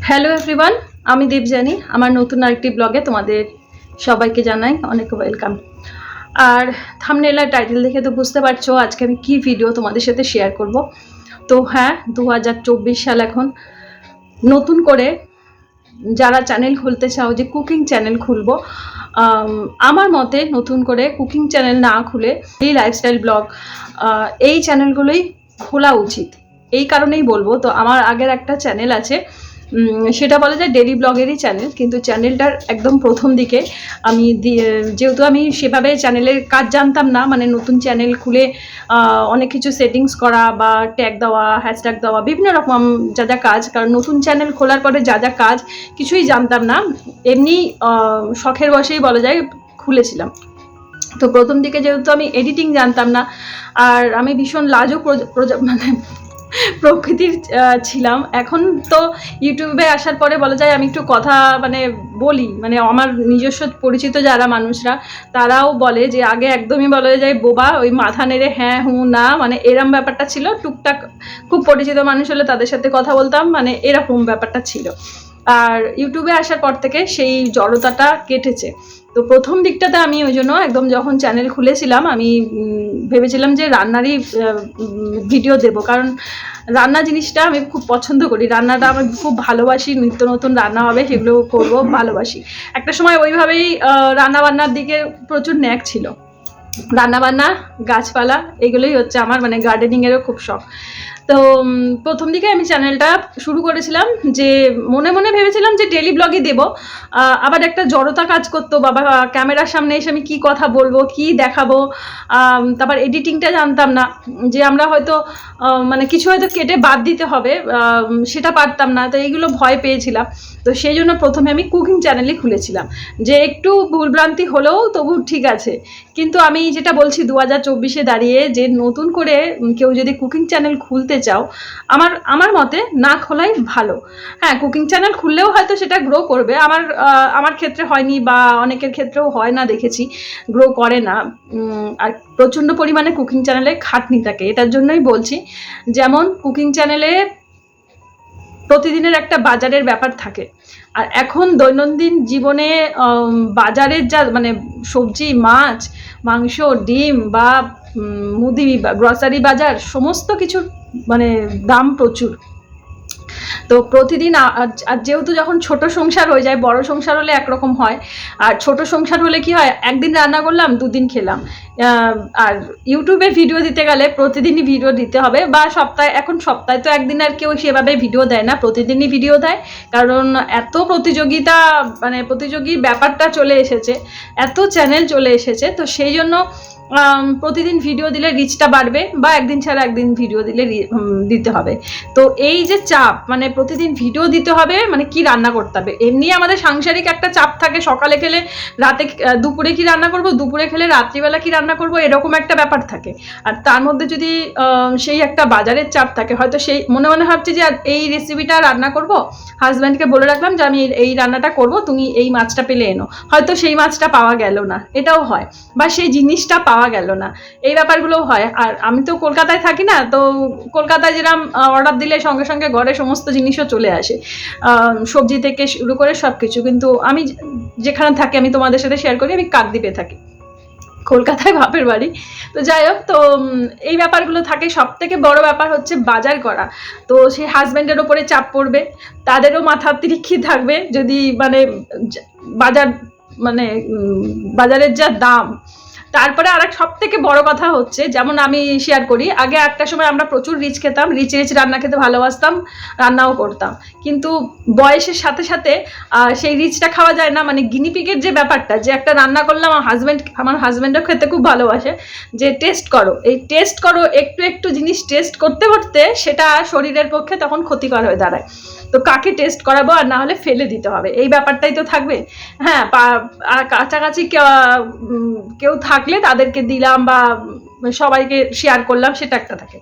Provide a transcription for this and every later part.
Hello everyone, আমি দেবযানী। আমার নতুন আরেকটি ব্লগে তোমাদের সবাইকে জানাই অনেক ওয়েলকাম। আর থাম্বনেল আর টাইটেল দেখে তো বুঝতে পারছো আজকে আমি কি ভিডিও তোমাদের সাথে শেয়ার করব। তো হ্যাঁ, 2024 সাল এখন। নতুন করে যারা চ্যানেল খুলতে চাও যে কুকিং চ্যানেল খুলবো, আমার মতে নতুন করে কুকিং চ্যানেল না খুলে এই লাইফস্টাইল ব্লগ এই চ্যানেলগুলোই খোলা উচিত। এই কারণেই বলবো, তো আমার আগের একটা চ্যানেল আছে, সেটা বলা যায় ডেলি ব্লগেরই চ্যানেল, কিন্তু চ্যানেলটার একদম প্রথম দিকে আমি যেহেতু আমি সেভাবে চ্যানেলের কাজ জানতাম না, মানে নতুন চ্যানেল খুলে অনেক কিছু সেটিংস করা বা ট্যাগ দেওয়া, হ্যাশট্যাগ দেওয়া, বিভিন্ন রকম যা যা কাজ, কারণ নতুন চ্যানেল খোলার পরে যা যা কাজ কিছুই জানতাম না, এমনি শখের বশেই বলা যায় খুলেছিলাম। তো প্রথম দিকে যেহেতু আমি এডিটিং জানতাম না, আর আমি ভীষণ লাজুক মানে প্রকৃতির ছিলাম। এখন তো ইউটিউবে আসার পরে বলা যায় আমি একটু কথা মানে বলি, মানে আমার নিজস্ব পরিচিত যারা মানুষরা তারাও বলে যে আগে একদমই বলা যায় বোবা, ওই মাথা নেড়ে হ্যাঁ হুঁ না, মানে এরম ব্যাপারটা ছিল। টুকটাক খুব পরিচিত মানুষ হলে তাদের সাথে কথা বলতাম, মানে এরকম ব্যাপারটা ছিল। আর ইউটিউবে আসার পর থেকে সেই জড়তাটা কেটেছে। তো প্রথম দিকটাতে আমি ওই জন্য একদম যখন চ্যানেল খুলেছিলাম আমি ভেবেছিলাম যে রান্নারই ভিডিও দেব, কারণ রান্না জিনিসটা আমি খুব পছন্দ করি, রান্নাটা আমি খুব ভালোবাসি, নিত্য নতুন রান্না হবে সেগুলো করবো ভালোবাসি। একটা সময় ওইভাবেই রান্নাবান্নার দিকে প্রচুর ন্যাক ছিল, রান্নাবান্না, গাছপালা, এগুলোই হচ্ছে আমার, মানে গার্ডেনিংয়েরও খুব শখ। তো প্রথম দিকে আমি চ্যানেলটা শুরু করেছিলাম যে মনে মনে ভেবেছিলাম যে ডেলি ব্লগই দেব, আবার একটা জড়তা কাজ করতো, বাবা ক্যামেরার সামনে এসে আমি কী কথা বলবো, কি দেখাবো। তারপর এডিটিংটা জানতাম না, যে আমরা হয়তো মানে কিছু হয়তো কেটে বাদ দিতে হবে, সেটা পারতাম না, তো এইগুলো ভয় পেয়েছিলাম। তো সেই জন্য প্রথমে আমি কুকিং চ্যানেলই খুলেছিলাম, যে একটু ভুলভ্রান্তি হলেও তবু ঠিক আছে। কিন্তু আমি যেটা বলছি 2024-এ দাঁড়িয়ে যে নতুন করে কেউ যদি কুকিং চ্যানেল খুলতে চাও, আমার মতে না খোলাই ভালো। হ্যাঁ, কুকিং চ্যানেল খুললেও হয়তো সেটা গ্রো করবে, আমার ক্ষেত্রে হয়নি, বা অনেকের ক্ষেত্রেও হয় না, দেখেছি গ্রো করে না। আর প্রচণ্ড পরিমাণে কুকিং চ্যানেলে খাটনি থাকে, এটার জন্যই বলছি। যেমন কুকিং চ্যানেলে প্রতিদিনের একটা বাজারের ব্যাপার থাকে, আর এখন দৈনন্দিন জীবনে বাজারের যা মানে সবজি, মাছ, মাংস, ডিম বা মুদি গ্রসারি বাজার, সমস্ত কিছুর মানে দাম প্রচুর। তো প্রতিদিন আর যেহেতু যখন ছোট সংসার হয়ে যায়, বড় সংসার হলে একরকম হয়, আর ছোট সংসার হলে কি হয়, একদিন রান্না করলাম, দুদিন খেলাম। আর ইউটিউবে ভিডিও দিতে গেলে প্রতিদিনই ভিডিও দিতে হবে, বা সপ্তাহে তো একদিন আর কেউ সেভাবে ভিডিও দেয় না, প্রতিদিনই ভিডিও দেয়। কারণ এত প্রতিযোগিতা, মানে প্রতিযোগী ব্যাপারটা চলে এসেছে, এত চ্যানেল চলে এসেছে, তো সেই জন্য প্রতিদিন ভিডিও দিলে রিচটা বাড়বে, বা একদিন ছাড়া একদিন ভিডিও দিলে দিতে হবে। তো এই যে চাপ, মানে প্রতিদিন ভিডিও দিতে হবে, মানে কি রান্না করতে হবে, এমনি আমাদের সাংসারিক একটা চাপ থাকে, সকালে খেলে রাতে, দুপুরে কি রান্না করব, দুপুরে খেলে রাত্রিবেলা কি রান্না করব, এরকম একটা ব্যাপার থাকে। আর তার মধ্যে যদি সেই একটা বাজারের চাপ থাকে, হয়তো সেই মনে মনে ভাবছি যে এই রেসিপিটা রান্না করব, হাজব্যান্ডকে বলে রাখলাম যে আমি এই রান্নাটা করব, তুমি এই মাছটা পেলে এনো, হয়তো সেই মাছটা পাওয়া গেল না, এটাও হয়, বা সেই জিনিসটা পাওয়া গেল না, এই ব্যাপারগুলোও হয়। আর আমি তো কলকাতায় থাকি না, তো কলকাতায় যেরকম অর্ডার দিলে সঙ্গে সঙ্গে ঘরে সমস্ত জিনিসও চলে আসে, সবজি থেকে শুরু করে সব কিছু। কিন্তু আমি যেখানে থাকি, আমি তোমাদের সাথে শেয়ার করি, আমি কাকদ্বীপে থাকি, কলকাতায় বাপের বাড়ি। তো যাই হোক, তো এই ব্যাপারগুলো থাকে। সব থেকে বড় ব্যাপার হচ্ছে বাজার করা, তো সেই হাজব্যান্ডের ওপরে চাপ পড়বে, তাদেরও মাথা তিরিক্ষি থাকবে, যদি মানে বাজার, মানে বাজারের যা দাম। তারপরে আর এক সব থেকে বড় কথা হচ্ছে, যেমন আমি শেয়ার করি, আগে একটা সময় আমরা প্রচুর রিচ খেতাম, রিচ রান্না খেতে ভালোবাসতাম, রান্নাও করতাম, কিন্তু বয়সের সাথে সাথে সেই রিচটা খাওয়া যায় না, মানে গিনিপিগের যে ব্যাপারটা, যে একটা রান্না করলাম, আমার হাজব্যান্ডও খেতে খুব ভালোবাসে, যে টেস্ট করো, এই টেস্ট করো, একটু একটু জিনিস টেস্ট করতে করতে সেটা শরীরের পক্ষে তখন ক্ষতিকর হয়ে দাঁড়ায়। তো কাকে টেস্ট করাবো, আর না হলে ফেলে দিতে হবে, এই ব্যাপারটাই তো থাকবে। হ্যাঁ, কাছাকাছি কেউ থাকলে তাদেরকে দিলাম, বা সবাইকে শেয়ার করলাম, সেটা একটা থাকে।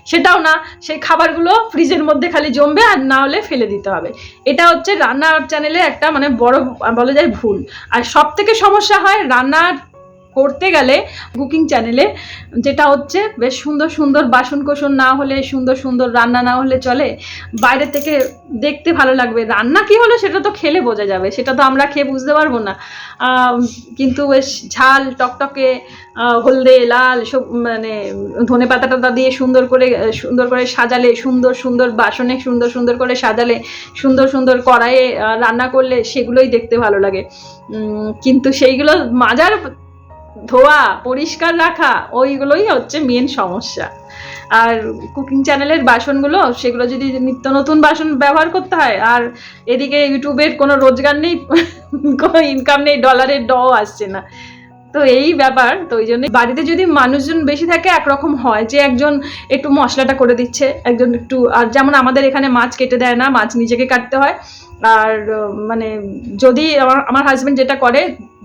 সেটাও না, সেই খাবারগুলো ফ্রিজের মধ্যে খালি জমবে, আর না হলে ফেলে দিতে হবে। এটা হচ্ছে রান্নার চ্যানেলে একটা মানে বড় বলা যায় ভুল। আর সব থেকে সমস্যা হয় রান্নার করতে গেলে কুকিং চ্যানেলে যেটা হচ্ছে বেশ সুন্দর সুন্দর বাসন কোসন না হলে, সুন্দর সুন্দর রান্না না হলে চলে। বাইরে থেকে দেখতে ভালো লাগবে, রান্না কি হলো সেটা তো খেলে বোঝা যাবে, সেটা তো আমরা খেয়ে বুঝতে পারবো না। কিন্তু বেশ ঝাল টকটকে, হলদে লাল সব মানে ধনে পাতা টাতা দিয়ে সুন্দর করে সাজালে, সুন্দর সুন্দর বাসনে সুন্দর সুন্দর করে সাজালে, সুন্দর সুন্দর কড়াইয়ে রান্না করলে সেগুলোই দেখতে ভালো লাগে। কিন্তু সেইগুলো মাজার, ধোয়া, পরিষ্কার রাখা, ওইগুলোই হচ্ছে মেন সমস্যা। আর কুকিং চ্যানেলের বাসনগুলো, সেগুলো যদি নিত্য নতুন বাসন ব্যবহার করতে হয়, আর এদিকে ইউটিউবের কোনো রোজগার নেই, কোনো ইনকাম নেই, ডলারের ডও আসছে না, তো এই ব্যাপার। তো ওই জন্য বাড়িতে যদি মানুষজন বেশি থাকে একরকম হয়, যে একজন একটু মশলাটা করে দিচ্ছে, একজন একটু, আর যেমন আমাদের এখানে মাছ কেটে দেয় না, মাছ নিজেকে কাটতে হয়। আর মানে যদি আমার হাজব্যান্ড যেটা করে,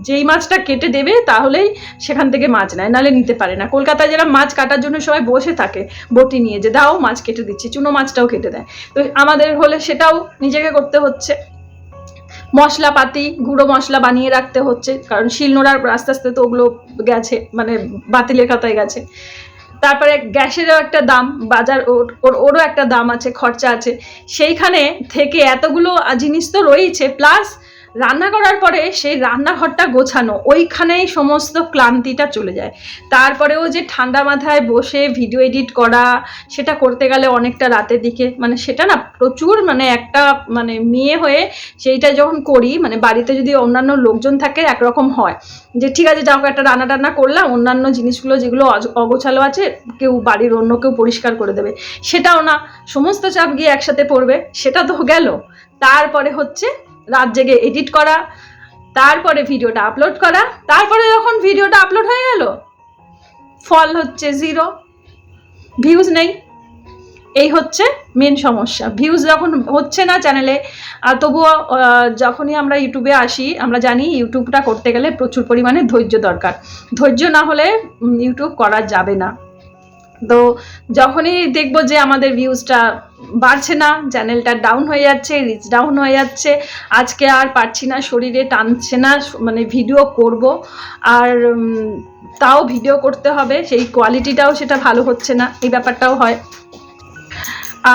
যেই মাছটা কেটে দেবে তাহলেই সেখান থেকে মাছ নেয়, নাহলে নিতে পারে না। কলকাতায় যারা মাছ কাটার জন্য সবাই বসে থাকে বটি নিয়ে, যে দাও মাছ কেটে দিচ্ছি, চুনো মাছটাও কেটে দেয়। তো আমাদের হলে সেটাও নিজেকে করতে হচ্ছে, মশলাপাতি গুঁড়ো মশলা বানিয়ে রাখতে হচ্ছে, কারণ শিলনোড়ার আস্তে আস্তে তো ওগুলো গেছে, মানে বাতিলের খাতায় গেছে। তারপরে গ্যাসেরও একটা দাম, বাজার ওরও একটা দাম আছে, খরচা আছে, সেইখানে থেকে এতগুলো জিনিস তো রয়েছে, প্লাস রান্না করার পরে সেই রান্নাঘরটা গোছানো, ওইখানেই সমস্ত ক্লান্তিটা চলে যায়। তারপরেও যে ঠান্ডা মাথায় বসে ভিডিও এডিট করা, সেটা করতে গেলে অনেকটা রাতের দিকে, মানে সেটা না প্রচুর, মানে একটা মানে মেয়ে হয়ে সেইটা যখন করি, মানে বাড়িতে যদি অন্যান্য লোকজন থাকে একরকম হয়, যে ঠিক আছে যাও একটা রান্না টান্না করলাম, অন্যান্য জিনিসগুলো যেগুলো অগোছালো আছে কেউ বাড়ির অন্য কেউ পরিষ্কার করে দেবে, সেটাও না, সমস্ত চাপ গিয়ে একসাথে পড়বে, সেটা তো গেল। তারপরে হচ্ছে রাত জেগে এডিট করা, তারপরে ভিডিওটা আপলোড করা, তারপরে যখন ভিডিওটা আপলোড হয়ে গেল ফল হচ্ছে 0, ভিউজ নেই। এই হচ্ছে মেন সমস্যা। ভিউজ যখন হচ্ছে না চ্যানেলে, তবুও যখনই আমরা ইউটিউবে আসি, আমরা জানি ইউটিউবটা করতে গেলে প্রচুর পরিমাণে ধৈর্য দরকার, ধৈর্য না হলে ইউটিউব করা যাবে না। তো যখনই দেখবো যে আমাদের ভিউজটা বাড়ছে না, চ্যানেলটা ডাউন হয়ে যাচ্ছে, রিচ ডাউন হয়ে যাচ্ছে, আজকে আর পারছি না, শরীরে টানছে না, মানে ভিডিও করব, আর তাও ভিডিও করতে হবে, সেই কোয়ালিটিটাও সেটা ভালো হচ্ছে না, এই ব্যাপারটাও হয়।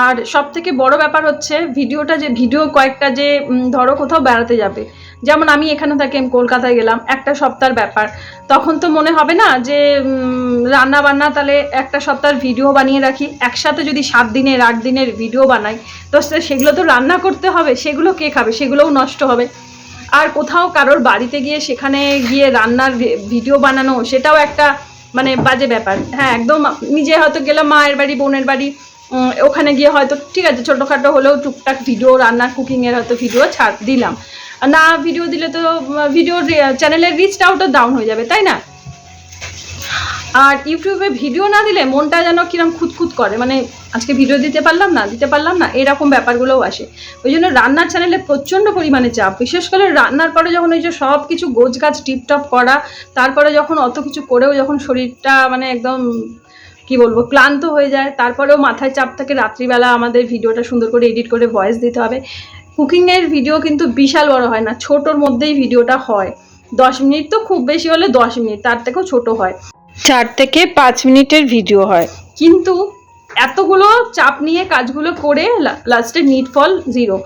আর সব থেকে বড় ব্যাপার হচ্ছে ভিডিও কয়েকটা যে ধরো কোথাও বেড়াতে যাবে, যেমন আমি এখানে থাকি, আমি কলকাতায় গেলাম, একটা সপ্তাহের ব্যাপার, তখন তো মনে হবে না যে রান্না বান্না, তাহলে একটা সপ্তাহের ভিডিও বানিয়ে রাখি, একসাথে যদি 7 দিনের 8 দিনের ভিডিও বানাই, তো সেগুলো তো রান্না করতে হবে, সেগুলো কে খাবে, সেগুলোও নষ্ট হবে। আর কোথাও কারোর বাড়িতে গিয়ে সেখানে গিয়ে রান্নার ভিডিও বানানো, সেটাও একটা মানে বাজে ব্যাপার। হ্যাঁ, একদম নিজে হয়তো গেলাম মায়ের বাড়ি, বোনের বাড়ি, ওখানে গিয়ে হয়তো ঠিক আছে ছোটোখাটো হলেও টুকটাক ভিডিও, রান্নার কুকিংয়ের হয়তো ভিডিও দিলাম না, ভিডিও দিলে তো ভিডিও চ্যানেলের রিচটাও তো ডাউন হয়ে যাবে, তাই না? আর ইউটিউবে ভিডিও না দিলে মনটা যেন কিরম খুঁতখুত করে, মানে আজকে ভিডিও দিতে পারলাম না, এরকম ব্যাপারগুলোও আসে। ওই জন্য রান্নার চ্যানেলে প্রচণ্ড পরিমাণে চাপ, বিশেষ করে রান্নার পরে যখন ওই যে সব কিছু গোছগাছ টিপটপ করা, তারপরে যখন অত কিছু করেও যখন শরীরটা মানে একদম কি বলবো ক্লান্ত হয়ে যায়, তারপরেও মাথায় চাপ থাকে রাত্রিবেলা আমাদের ভিডিওটা সুন্দর করে এডিট করে ভয়েস দিতে হবে। কুকিংয়ের ভিডিও কিন্তু বিশাল বড় হয় না, ছোটোর মধ্যেই ভিডিওটা হয়, 10 মিনিট তো খুব বেশি হলে 10 মিনিট, তার থেকেও ছোট হয়, 4 থেকে 5 মিনিটের ভিডিও হয়। কিন্তু এতগুলো চাপ নিয়ে কাজগুলো করে লাস্টে নিট ফল 0।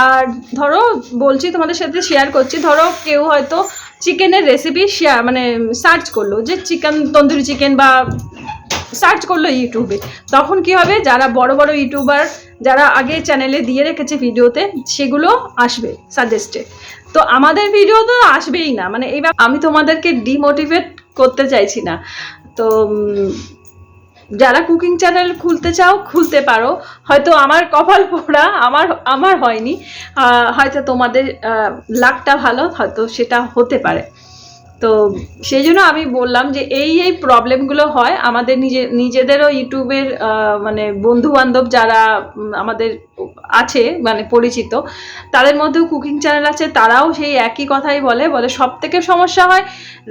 আর ধরো বলছি তোমাদের সাথে শেয়ার করছি, ধরো কেউ হয়তো চিকেনের রেসিপি মানে সার্চ করলো, যে চিকেন তন্দুরি চিকেন বা সার্চ করলো ইউটিউবে, তখন কি হবে, যারা বড় বড় ইউটিউবার যারা আগে চ্যানেলে দিয়ে রেখেছে ভিডিওতে, সেগুলো আসবে সাজেস্টে, তো আমাদের ভিডিও তো আসবেই না। মানে এইবার আমি তোমাদেরকে ডিমোটিভেট করতে চাইছি না, তো যারা কুকিং চ্যানেল খুলতে চাও খুলতে পারো, হয়তো আমার কপাল পোড়া, আমার হয়নি, হয়তো তোমাদের লাকটা ভালো, হয়তো সেটা হতে পারে। তো সেই জন্য আমি বললাম যে এই প্রবলেমগুলো হয় আমাদের নিজেদেরও ইউটিউবের মানে বন্ধু বান্ধব যারা আমাদের আছে মানে পরিচিত, তাদের মধ্যেও কুকিং চ্যানেল আছে, তারাও সেই একই কথাই বলে সব থেকে সমস্যা হয়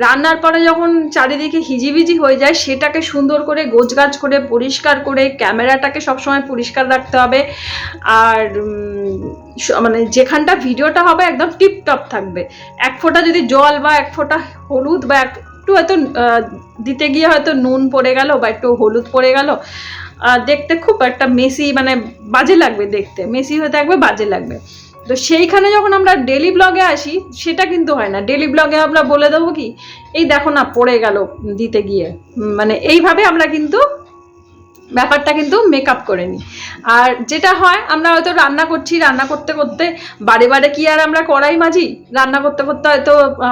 রান্নার পরে যখন চারিদিকে হিজিবিজি হয়ে যায়, সেটাকে সুন্দর করে গোছগাছ করে পরিষ্কার করে, ক্যামেরাটাকে সবসময় পরিষ্কার রাখতে হবে, আর মানে যেখানটা ভিডিওটা হবে একদম টিপটপ থাকবে, এক ফোঁটা যদি জল বা এক ফোঁটা হলুদ বা একটু হয়তো দিতে গিয়ে হয়তো নুন পড়ে গেল বা একটু হলুদ পড়ে গেল, দেখতে খুব একটা মেসি, মানে বাজে লাগবে দেখতে, মেসি হয়ে থাকবে, বাজে লাগবে। তো সেইখানে যখন আমরা ডেলি ব্লগে আসি সেটা কিন্তু হয় না। ডেলি ব্লগে আমরা বলে দেবো কি, এই দেখো না পড়ে গেল দিতে গিয়ে, মানে এইভাবে আমরা কিন্তু ব্যাপারটা কিন্তু মেকআপ করে নিই। আর যেটা হয়, আমরা হয়তো রান্না করছি, রান্না করতে করতে বারে বারে কি আর আমরা কড়াই মাজি, রান্না করতে করতে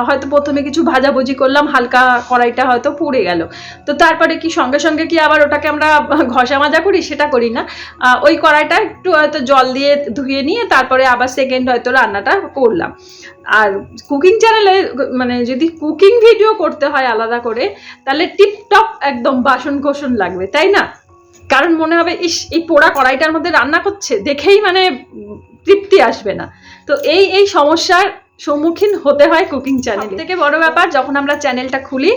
হয়তো প্রথমে কিছু ভাজাভুজি করলাম, হালকা কড়াইটা হয়তো পুড়ে গেল, তো তারপরে কি সঙ্গে সঙ্গে কি আবার ওটাকে আমরা ঘষা মাজা করি? সেটা করি না। ওই কড়াইটা একটু হয়তো জল দিয়ে ধুয়ে নিয়ে তারপরে আবার সেকেন্ড হয়তো রান্নাটা করলাম। আর কুকিং চ্যানেলে মানে যদি কুকিং ভিডিও করতে হয় আলাদা করে, তাহলে টিপটপ একদম বাসন কোসন লাগবে, তাই না? কারণ মনে হবে ইস, এই পোড়া কড়াইটার মধ্যে রান্না করছে, দেখেই মানে তৃপ্তি আসবে না। তো এই সমস্যার সম্মুখীন হতে হয় কুকিং চ্যানেল থেকে। বড় ব্যাপার, যখন আমরা চ্যানেলটা খুলি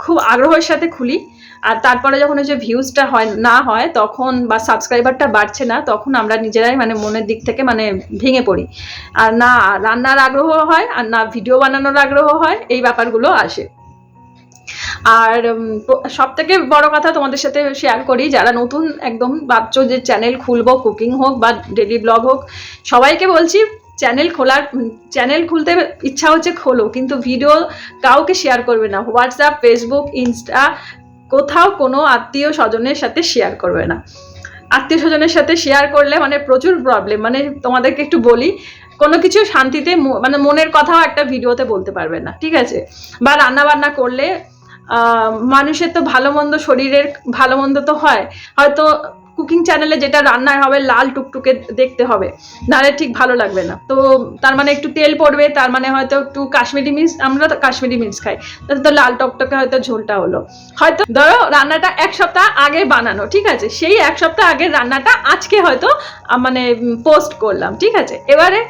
খুব আগ্রহের সাথে খুলি, আর তারপরে যখন ওই যে ভিউজটা হয় তখন, বা সাবস্ক্রাইবারটা বাড়ছে না, তখন আমরা নিজেরাই মানে মনের দিক থেকে মানে ভেঙে পড়ি। আর না রান্নার আগ্রহ হয়, আর না ভিডিও বানানোর আগ্রহ হয়, এই ব্যাপারগুলো আসে। আর সব থেকে বড় কথা তোমাদের সাথে শেয়ার করি, যারা নতুন একদম ভাবছো যে চ্যানেল খুলবো, কুকিং হোক বা ডেলি ব্লগ হোক, সবাইকে বলছি চ্যানেল খুলতে ইচ্ছা হচ্ছে খোলো, কিন্তু ভিডিও কাউকে শেয়ার করবে না। হোয়াটসঅ্যাপ, ফেসবুক, ইনস্টা, কোথাও কোনো আত্মীয় স্বজনের সাথে শেয়ার করবে না। আত্মীয় স্বজনের সাথে শেয়ার করলে মানে প্রচুর প্রবলেম। মানে তোমাদেরকে একটু বলি, কোনো কিছু শান্তিতে মানে মনের কথাও একটা ভিডিওতে বলতে পারবে না, ঠিক আছে? বা রান্না বান্না করলে মানুষের তো ভালো মন্দ, শরীরের ভালো মন্দ তো হয়, হয়তো কুকিং চ্যানেলে যেটা রান্না হবে লাল টুকটুকে দেখতে হবে, নাহলে ঠিক ভালো লাগবে না। তো তার মানে একটু তেল পড়বে, তার মানে হয়তো একটু কাশ্মীরি মির্চ, আমরা তো কাশ্মীরি মির্চ খাই, তাতে তো লাল টকটকে হয়তো ঝোলটা হলো। হয়তো ধরো রান্নাটা এক সপ্তাহ আগে বানানো, ঠিক আছে, সেই এক সপ্তাহ আগের রান্নাটা আজকে হয়তো মানে পোস্ট করলাম, ঠিক আছে। এবারে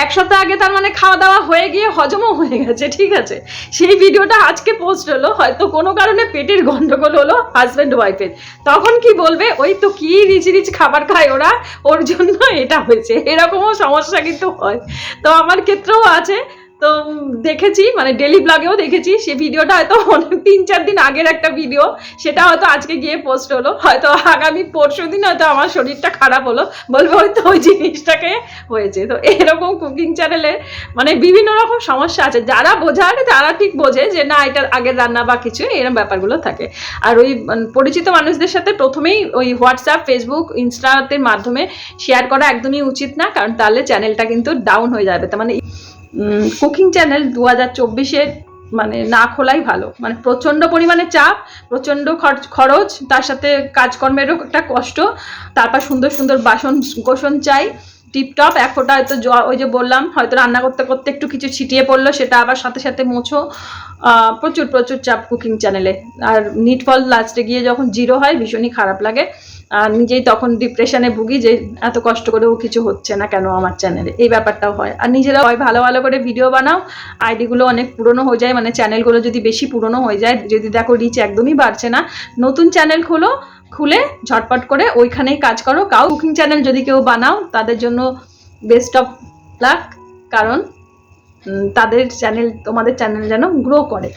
এক সপ্তাহ আগে তার মানে খাওয়া দাওয়া হয়ে গিয়ে হজমও হয়ে গেছে, ঠিক আছে, সেই ভিডিওটা আজকে পোস্ট হলো, হয়তো কোনো কারণে পেটের গন্ডগোল হলো হাজব্যান্ড ওয়াইফের, তখন কি বলবে, ওই তো কি রিচ রিচ খাবার খায় ওরা, ওর জন্য এটা হয়েছে। এরকমও সমস্যা কিন্তু হয়, তো আমার ক্ষেত্রেও আছে। তো দেখেছি, মানে ডেলি ব্লগেও দেখেছি, সেই ভিডিওটা হয়তো অনেক 3-4 দিন আগের একটা ভিডিও, সেটা হয়তো আজকে গিয়ে পোস্ট হলো, হয়তো আগামী পরশু দিন হয়তো আমার শরীরটা খারাপ হলো, বলবো হয়তো ওই জিনিসটাকে হয়েছে। তো এরকম কুকিং চ্যানেলে মানে বিভিন্ন রকম সমস্যা আছে, যারা বোঝার তারা ঠিক বোঝে যে না এটা আগের রান্না বা কিছু এরকম ব্যাপারগুলো থাকে। আর ওই পরিচিত মানুষদের সাথে প্রথমেই ওই হোয়াটসঅ্যাপ, ফেসবুক, ইনস্টাতে মাধ্যমে শেয়ার করা একদমই উচিত না, কারণ তাহলে চ্যানেলটা কিন্তু ডাউন হয়ে যাবে। তার মানে কুকিং চ্যানেল 2024-এ মানে না খোলাই ভালো। মানে প্রচণ্ড পরিমাণে চাপ, প্রচণ্ড খরচ, তার সাথে কাজকর্মেরও একটা কষ্ট, তারপর সুন্দর সুন্দর বাসন কোসন চাই টিপটপ। এক ফোঁটা হয়তো ওই যে বললাম, হয়তো রান্না করতে করতে একটু কিছু ছিটিয়ে পড়লো, সেটা আবার সাথে সাথে মোছো। প্রচুর প্রচুর চাপ কুকিং চ্যানেলে। আর নিটফল লাস্টে গিয়ে যখন জিরো হয় ভীষণই খারাপ লাগে, আর নিজেই তখন ডিপ্রেশনে ভুগি যে এত কষ্ট করেও কিছু হচ্ছে না কেন আমার চ্যানেলে, এই ব্যাপারটাও হয়। আর নিজেরা হয় ভালো ভালো করে ভিডিও বানাও, আইডিগুলো অনেক পুরনো হয়ে যায়, মানে চ্যানেলগুলো যদি বেশি পুরনো হয়ে যায়, যদি দেখো রিচ একদমই বাড়ছে না, নতুন চ্যানেল খুলে ঝটপট করে ওইখানেই কাজ করো। কুকিং চ্যানেল যদি কেউ বানাও তাদের জন্য বেস্ট অফ লাক, কারণ তাদের চ্যানেল, তোমাদের চ্যানেল যেন গ্রো করে।